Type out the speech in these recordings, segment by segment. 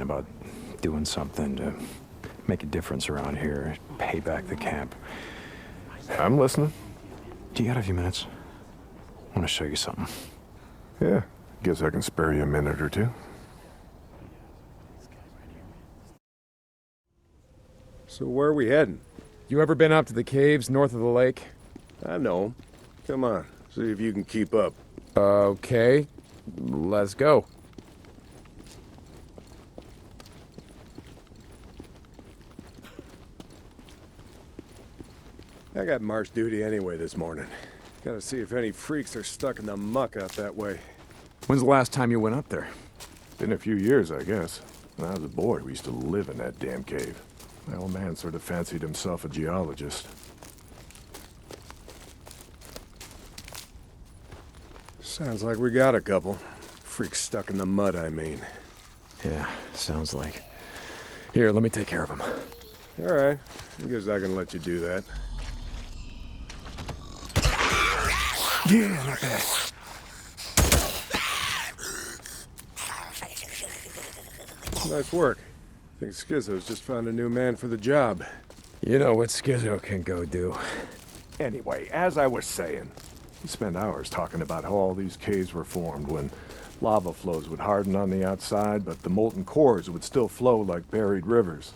about doing something to make a difference around here, pay back the camp. I'm listening. Do you got a few minutes? I want to show you something. Yeah, guess I can spare you a minute or two. So where are we heading? You ever been up to the caves north of the lake? I know 'em. Come on, see if you can keep up. Okay, let's go. I got march duty anyway this morning. Gotta see if any freaks are stuck in the muck out that way. When's the last time you went up there? Been a few years, I guess. When I was a boy, we used to live in that damn cave. My old man sort of fancied himself a geologist. Sounds like we got a couple. Freaks stuck in the mud, I mean. Yeah, sounds like. Here, let me take care of him. Alright, I guess I can let you do that. Yeah, not bad. Nice work. Think Schizo's just found a new man for the job. You know what Schizo can go do. Anyway, as I was saying, we spent hours talking about how all these caves were formed when lava flows would harden on the outside, but the molten cores would still flow like buried rivers.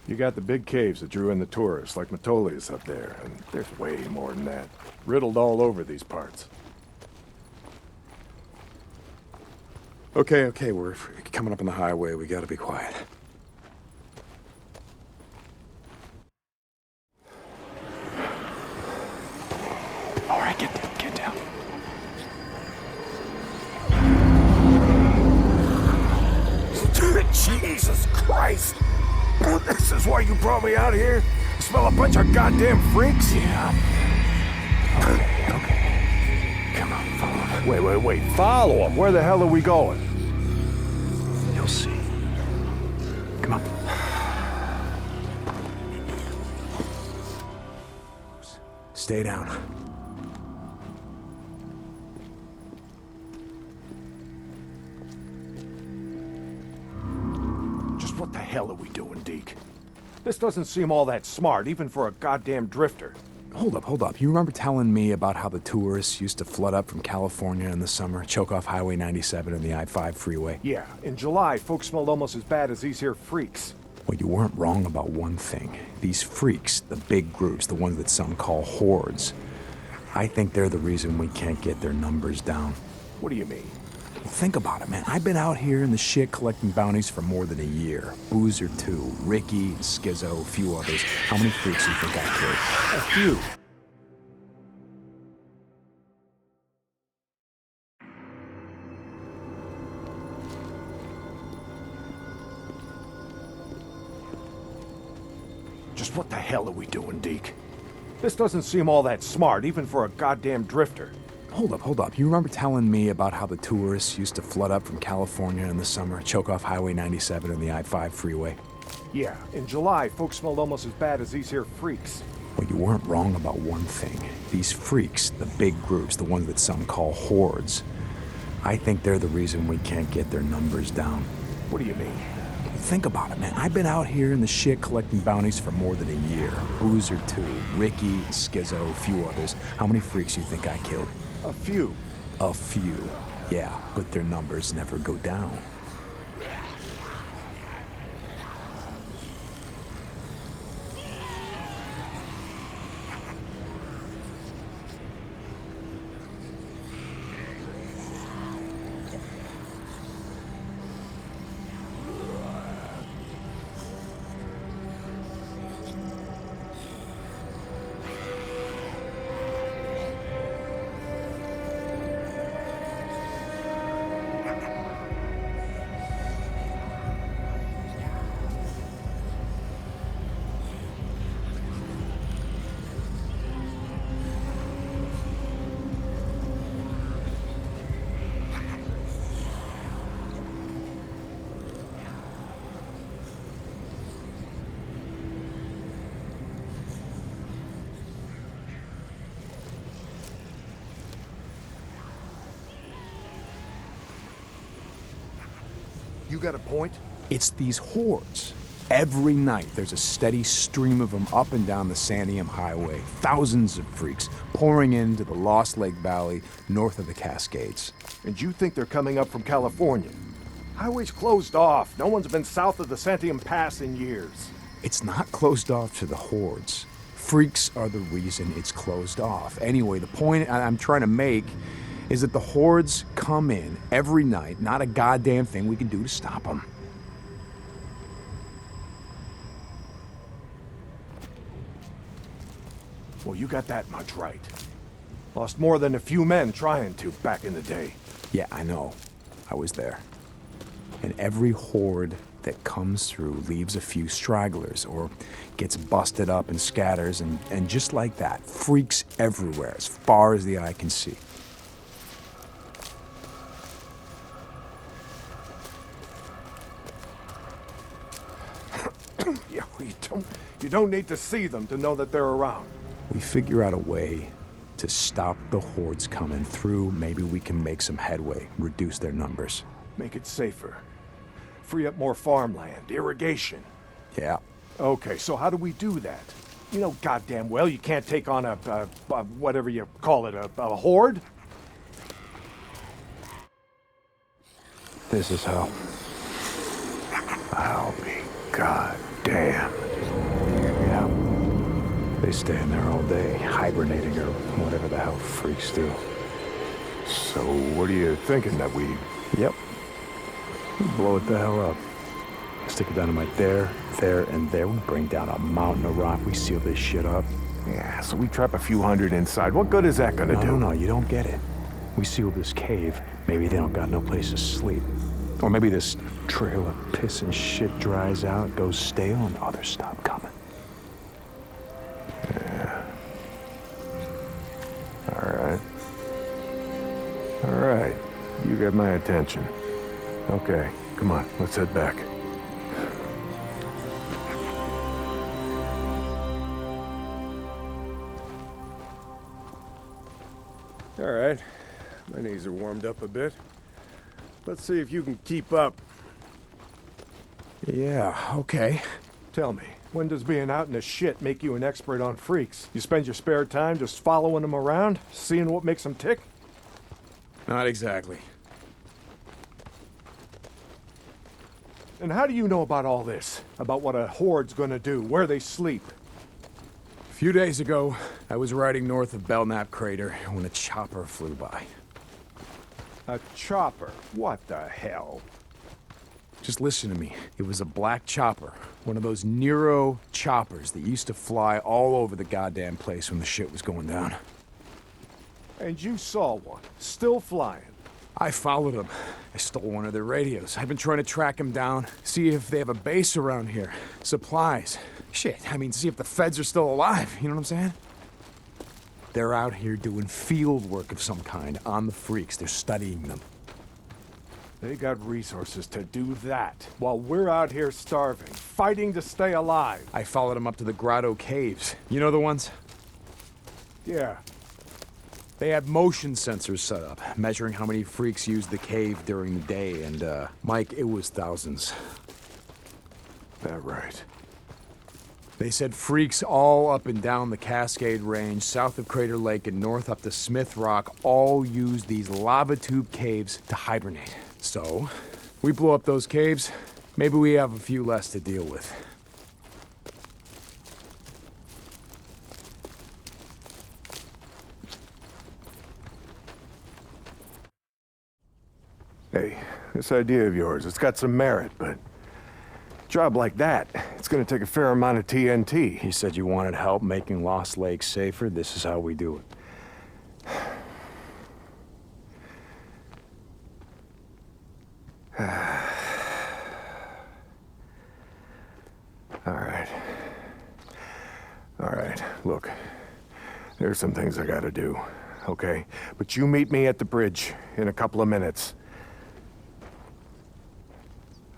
You got the big caves that drew in the tourists, like Metolius up there, and there's way more than that. Riddled all over these parts. Okay, we're coming up on the highway. We gotta be quiet. All right, get down. Jesus Christ! This is why you brought me out here? Smell a bunch of goddamn freaks? Yeah. Okay. Come on, follow me. Wait. Follow them. Where the hell are we going? You'll see. Come on. Stay down. Just what the hell are we doing, Deke? This doesn't seem all that smart, even for a goddamn drifter. Hold up. You remember telling me about how the tourists used to flood up from California in the summer, choke off Highway 97 and the I-5 freeway? Yeah, in July, folks smelled almost as bad as these here freaks. Well, you weren't wrong about one thing. These freaks, the big groups, the ones that some call hordes, I think they're the reason we can't get their numbers down. What do you mean? Well, think about it, man. I've been out here in the shit collecting bounties for more than a year. Boozer, too. Ricky, Schizo, a few others. How many freaks do you think I killed? A few. Just what the hell are we doing, Deke? This doesn't seem all that smart, even for a goddamn drifter. Hold up. You remember telling me about how the tourists used to flood up from California in the summer, choke off Highway 97 and the I-5 freeway? Yeah, in July, folks smelled almost as bad as these here freaks. Well, you weren't wrong about one thing. These freaks, the big groups, the ones that some call hordes, I think they're the reason we can't get their numbers down. What do you mean? Think about it, man. I've been out here in the shit collecting bounties for more than a year. Boozer, too. Ricky, Schizo, a few others. How many freaks do you think I killed? A few. A few. Yeah, but their numbers never go down. You got a point? It's these hordes. Every night, there's a steady stream of them up and down the Santiam Highway. Thousands of freaks pouring into the Lost Lake Valley north of the Cascades. And you think they're coming up from California? Highway's closed off. No one's been south of the Santiam Pass in years. It's not closed off to the hordes. Freaks are the reason it's closed off. Anyway, the point I'm trying to make is that the hordes come in every night, not a goddamn thing we can do to stop them. Well, you got that much right. Lost more than a few men trying to back in the day. Yeah, I know. I was there. And every horde that comes through leaves a few stragglers or gets busted up and scatters, and just like that, freaks everywhere as far as the eye can see. Yeah, you don't need to see them to know that they're around. We figure out a way to stop the hordes coming through. Maybe we can make some headway, reduce their numbers. Make it safer. Free up more farmland, irrigation. Yeah. Okay, so how do we do that? You know goddamn well you can't take on a whatever you call it, a horde? This is how. I'll be goddamn. Yeah. They stay in there all day, hibernating or whatever the hell freaks do. So what are you thinking that we... Yep. We blow it the hell up. Stick a dynamite there, there, and there. We bring down a mountain of rock. We seal this shit up. Yeah, so we trap a few hundred inside. What good is that gonna do? No, you don't get it. We seal this cave. Maybe they don't got no place to sleep. Or maybe this trail of piss and shit dries out, goes stale, and others stop coming. Yeah. All right. You got my attention. Okay, come on, let's head back. All right. My knees are warmed up a bit. Let's see if you can keep up. Yeah, okay. Tell me, when does being out in the shit make you an expert on freaks? You spend your spare time just following them around, seeing what makes them tick? Not exactly. And how do you know about all this? About what a horde's gonna do, where they sleep? A few days ago, I was riding north of Belknap Crater when a chopper flew by. A chopper? What the hell? Just listen to me. It was a black chopper. One of those Nero choppers that used to fly all over the goddamn place when the shit was going down. And you saw one, still flying. I followed them. I stole one of their radios. I've been trying to track them down, see if they have a base around here. Supplies. Shit, I mean, see if the feds are still alive. You know what I'm saying? They're out here doing field work of some kind on the freaks. They're studying them. They got resources to do that, while we're out here starving, fighting to stay alive. I followed them up to the Grotto Caves. You know the ones? Yeah. They had motion sensors set up, measuring how many freaks used the cave during the day, and, Mike, it was thousands. That right. They said freaks all up and down the Cascade Range, south of Crater Lake and north up to Smith Rock, all use these lava tube caves to hibernate. So, we blow up those caves, maybe we have a few less to deal with. Hey, this idea of yours, it's got some merit, but... job like that, it's gonna take a fair amount of TNT. You said you wanted help making Lost Lake safer. This is how we do it. All right, look. There's some things I gotta do, okay? But you meet me at the bridge in a couple of minutes.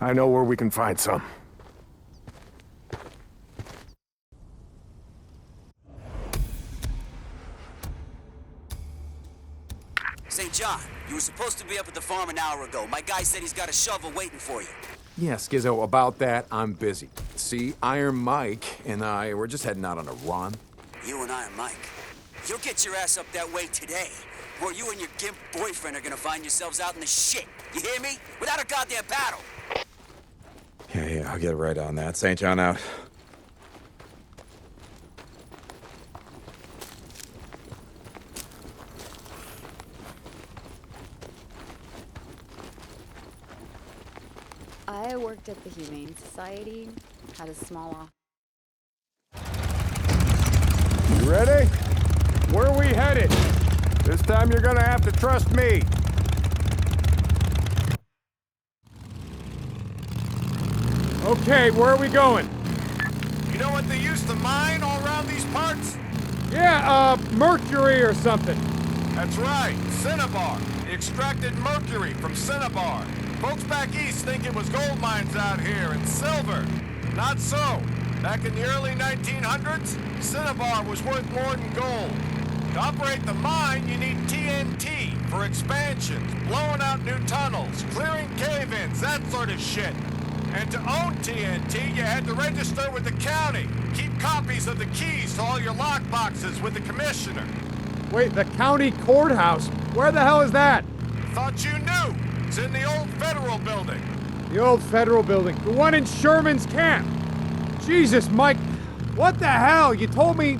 I know where we can find some. St. John, you were supposed to be up at the farm an hour ago. My guy said he's got a shovel waiting for you. Yeah, Skizzo, about that, I'm busy. See, Iron Mike and I, we're just heading out on a run. You and Iron Mike. You'll get your ass up that way today, or you and your gimp boyfriend are gonna find yourselves out in the shit. You hear me? Without a goddamn battle. Yeah, I'll get right on that. St. John out. I worked at the Humane Society, had a small office. You ready? Where are we headed? This time you're gonna have to trust me. Okay, where are we going? You know what they used to mine all around these parts? Yeah, mercury or something. That's right, cinnabar. They extracted mercury from cinnabar. Folks back east think it was gold mines out here and silver. Not so. Back in the early 1900s, cinnabar was worth more than gold. To operate the mine, you need TNT for expansions, blowing out new tunnels, clearing cave-ins, that sort of shit. And to own TNT, you had to register with the county. Keep copies of the keys to all your lockboxes with the commissioner. Wait, the county courthouse? Where the hell is that? Thought you knew. It's in the old federal building. The old federal building. The one in Sherman's camp. Jesus, Mike. What the hell? You told me...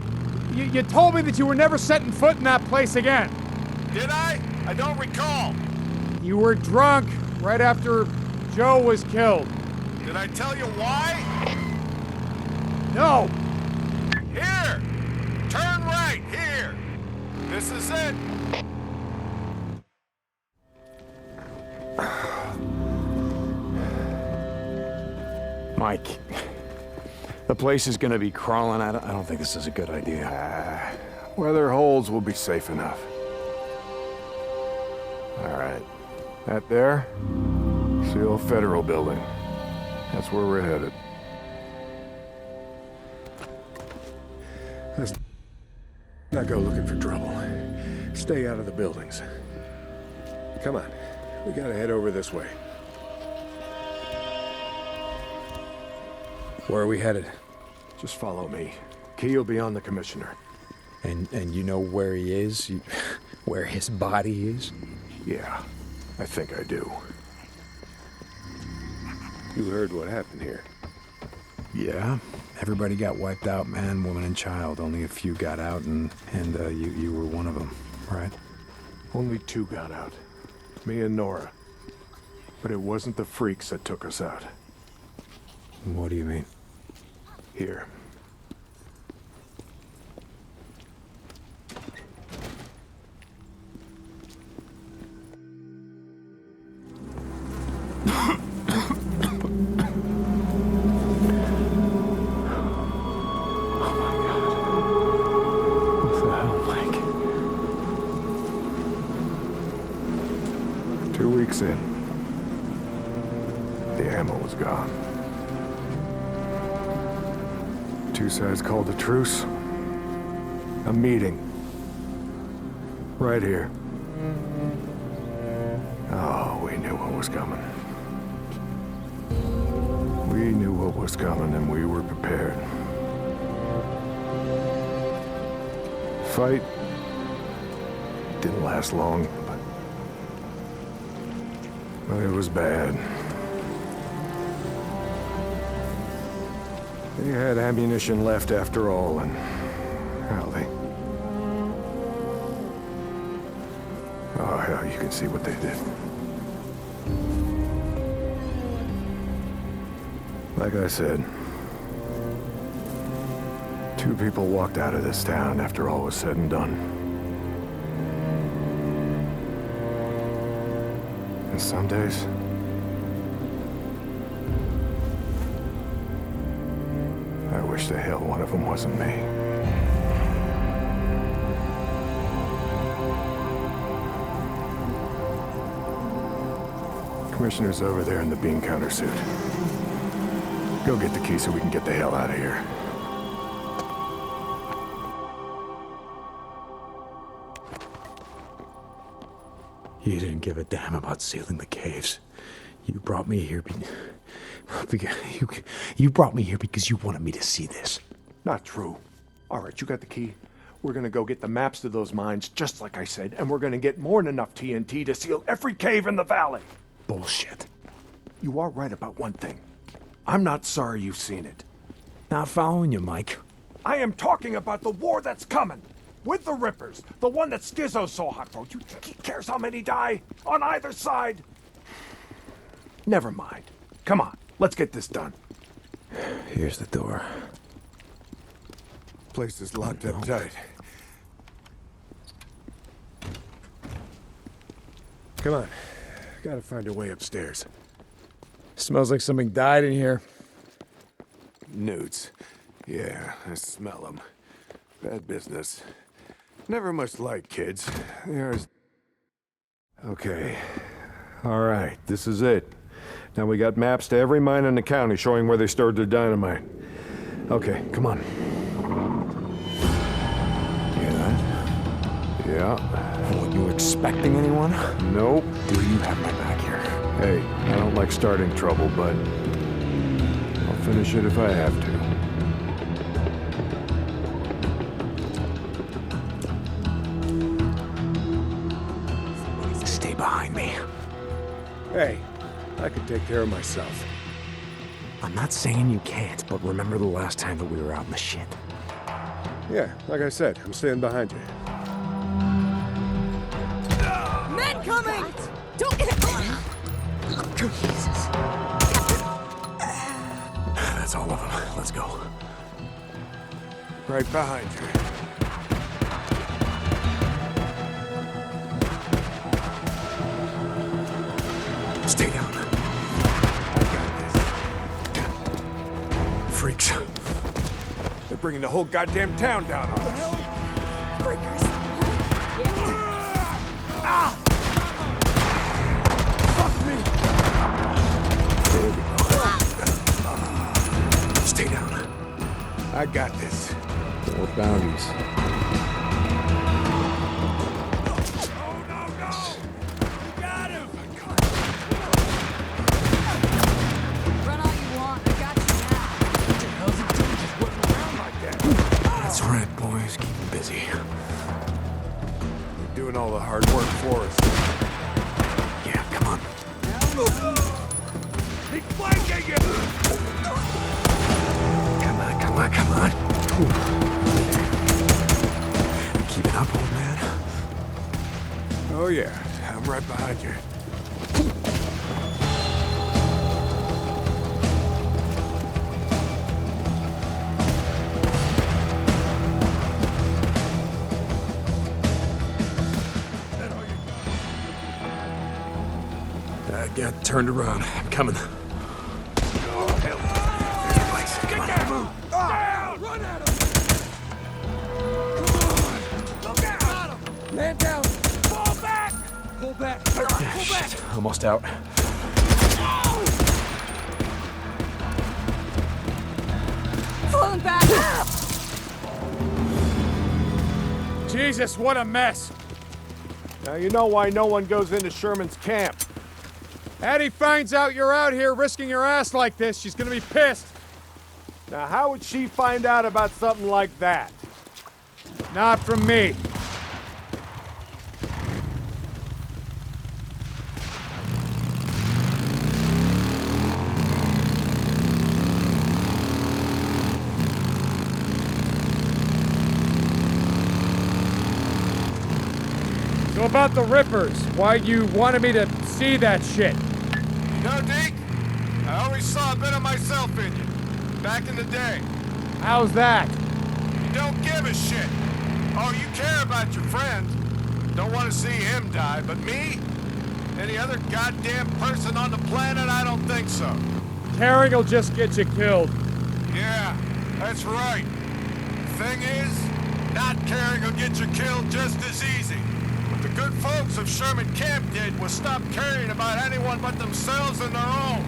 You told me that you were never setting foot in that place again. Did I? I don't recall. You were drunk right after Joe was killed. Did I tell you why? No. Here! Turn right, here! This is it. Mike, the place is gonna be crawling out. I don't think this is a good idea. Weather holes will be safe enough. All right. That there? It's the old federal building. That's where we're headed. Let's not go looking for trouble. Stay out of the buildings. Come on. We gotta head over this way. Where are we headed? Just follow me. Key will be on the commissioner. And you know where he is? Where his body is? Yeah, I think I do. You heard what happened here. Yeah, everybody got wiped out, man, woman, and child. Only a few got out, and you were one of them, right? Only 2 got out. Me and Nora. But it wasn't the freaks that took us out. What do you mean? Here. What the hell, Mike? 2 weeks in. The ammo was gone. 2 sides called a truce. A meeting. Right here. Oh, we knew what was coming. We knew what was coming and we were prepared. Fight didn't last long, but it was bad. They had ammunition left after all, and, well, oh, hell, you can see what they did. Like I said, 2 people walked out of this town after all was said and done. And some days, I wish the hell one of them wasn't me. Commissioner's over there in the bean counter suit. Go get the key so we can get the hell out of here. You didn't give a damn about sealing the caves. You brought me here You brought me here because you wanted me to see this. Not true. All right, you got the key. We're gonna go get the maps to those mines, just like I said, and we're gonna get more than enough TNT to seal every cave in the valley. Bullshit. You are right about one thing. I'm not sorry you've seen it. Not following you, Mike. I am talking about the war that's coming. With the Rippers. The one that Skizzo saw hot for. You think he cares how many die? On either side? Never mind. Come on, let's get this done. Here's the door. Place is locked up tight. Come on. Gotta find a way upstairs. Smells like something died in here. Newts. Yeah, I smell them. Bad business. Never much like kids. There's... Okay. All right, this is it. Now we got maps to every mine in the county showing where they stored their dynamite. Okay, come on. Yeah. Were you expecting anyone? Nope. Do you have my back here? Hey, I don't like starting trouble, but I'll finish it if I have to. Stay behind me. Hey, I can take care of myself. I'm not saying you can't, but remember the last time that we were out in the shit. Yeah, like I said, I'm staying behind you. Men coming! Don't get it! Jesus. That's all of them. Let's go. Right behind you. Stay down. Freaks. They're bringing the whole goddamn town down on us. Breakers. Stay down. I got this. More bounties. Run all you want. I got you now. That's right, boys. Keep them busy. They're doing all the hard work for us. Yeah, come on. He's flanking you! Come on. Keep it up, old man. Oh yeah, I'm right behind you. I got turned around. I'm coming. Man down. Fall back. Pull back. Pull back. Shit, almost out. Falling back. Jesus, what a mess. Now you know why no one goes into Sherman's camp. Addie finds out you're out here risking your ass like this, she's gonna be pissed. Now how would she find out about something like that? Not from me. So about the Rippers, why you wanted me to see that shit? No, Deke. I always saw a bit of myself in you. Back in the day. How's that? You don't give a shit. Oh, you care about your friend. Don't want to see him die, but me? Any other goddamn person on the planet? I don't think so. Caring will just get you killed. Yeah, that's right. Thing is, not caring will get you killed just as easy. What the good folks of Sherman Camp did was stop caring about anyone but themselves and their own.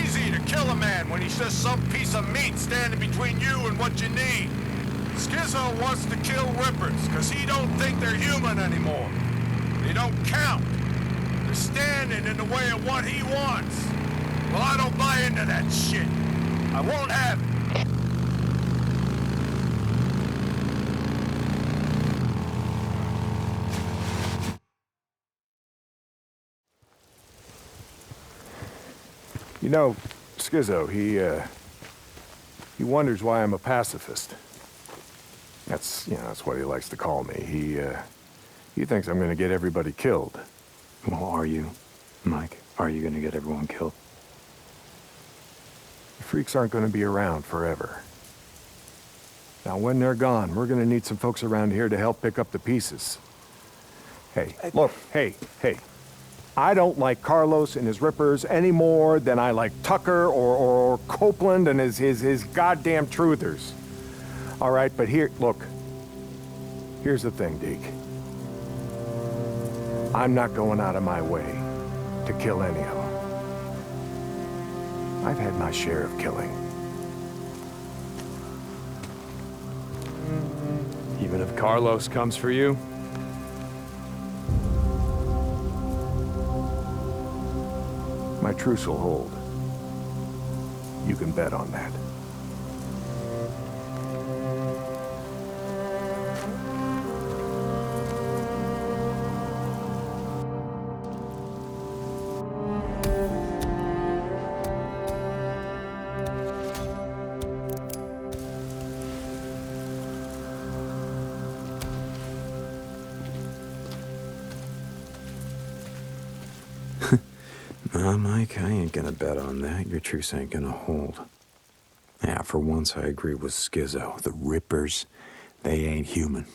Easy to kill a man when he's just some piece of meat standing between you and what you need. Skizzo wants to kill Rippers because he don't think they're human anymore. They don't count. They're standing in the way of what he wants. Well, I don't buy into that shit. I won't have it. You know, Skizzo, he wonders why I'm a pacifist. That's what he likes to call me. He thinks I'm gonna get everybody killed. Well, are you, Mike? Are you gonna get everyone killed? The freaks aren't gonna be around forever. Now, when they're gone, we're gonna need some folks around here to help pick up the pieces. Hey, look, hey. I don't like Carlos and his rippers any more than I like Tucker or Copeland and his goddamn truthers. All right, but look. Here's the thing, Deke. I'm not going out of my way to kill any of them. I've had my share of killing. Even if Carlos comes for you? My truce will hold. You can bet on that. Mike, I ain't gonna bet on that. Your truce ain't gonna hold. Yeah, for once I agree with Skizzo. The Rippers, they ain't human.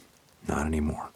Not anymore.